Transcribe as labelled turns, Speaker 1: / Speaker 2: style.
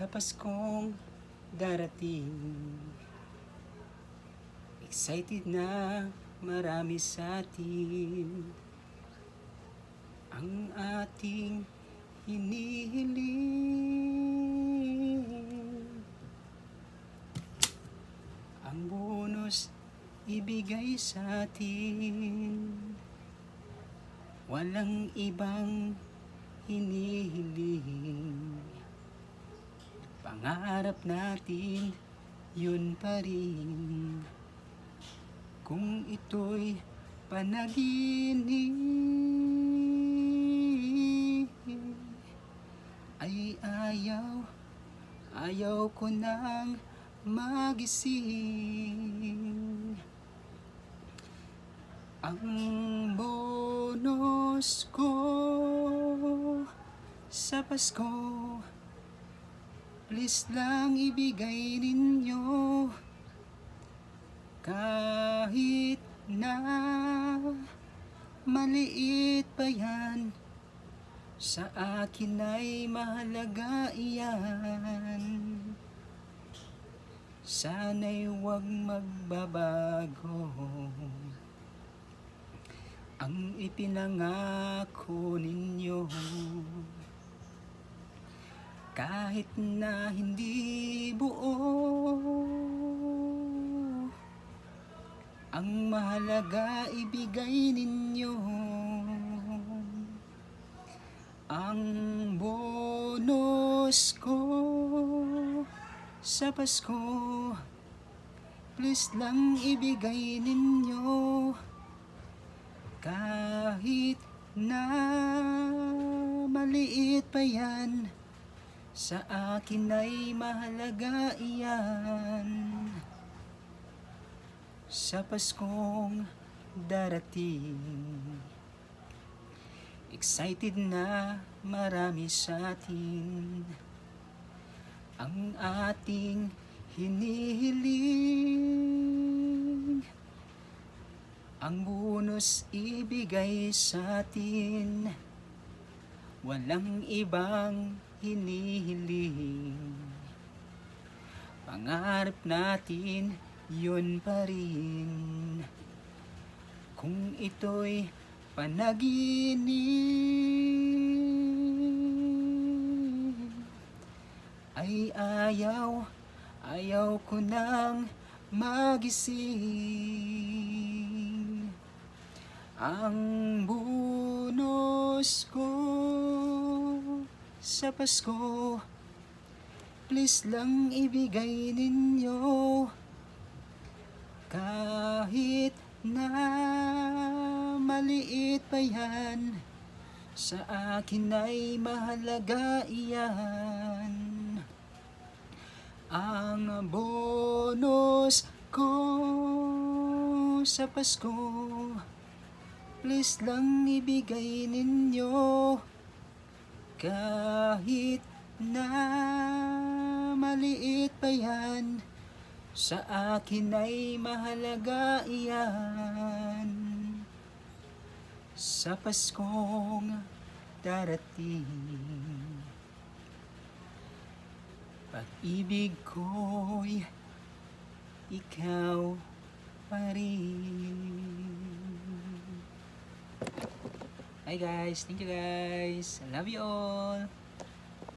Speaker 1: Sa Paskong darating, excited na marami sa atin. Ang ating hinihiling, ang bonus ibigay sa atin. Walang ibang hinihiling, pangarap natin yun pa rin. Kung ito'y panaginip, ay ayaw ko nang magising. Ang bonus ko sa Pasko, please lang ibigay ninyo. Kahit na maliit pa yan, sa akin ay mahalaga iyan. Sana'y huwag magbabago ang ipinangako ninyo. Kahit na hindi buo, ang mahalaga ibigay ninyo. Ang bonus ko sa Pasko, please lang ibigay ninyo. Kahit na maliit pa yan, sa akin ay mahalaga iyan. Sa Paskong darating, excited na marami sa atin. Ang ating hinihiling, ang bonus ibigay sa atin. Walang ibang hinihiling, pangarap natin yun pa rin. Kung ito'y panaginip, ay ayaw ko nang magising. Ang bonus ko sa Pasko, please lang ibigay ninyo. Kahit na maliit pa yan, sa akin ay mahalaga iyan. Ang bonus ko sa Pasko, please lang ibigay ninyo. Kahit na maliit pa yan, sa akin ay mahalaga iyan. Sa Paskong darating, pag-ibig ko'y ikaw pa rin. Hi guys, thank you guys. I love you all.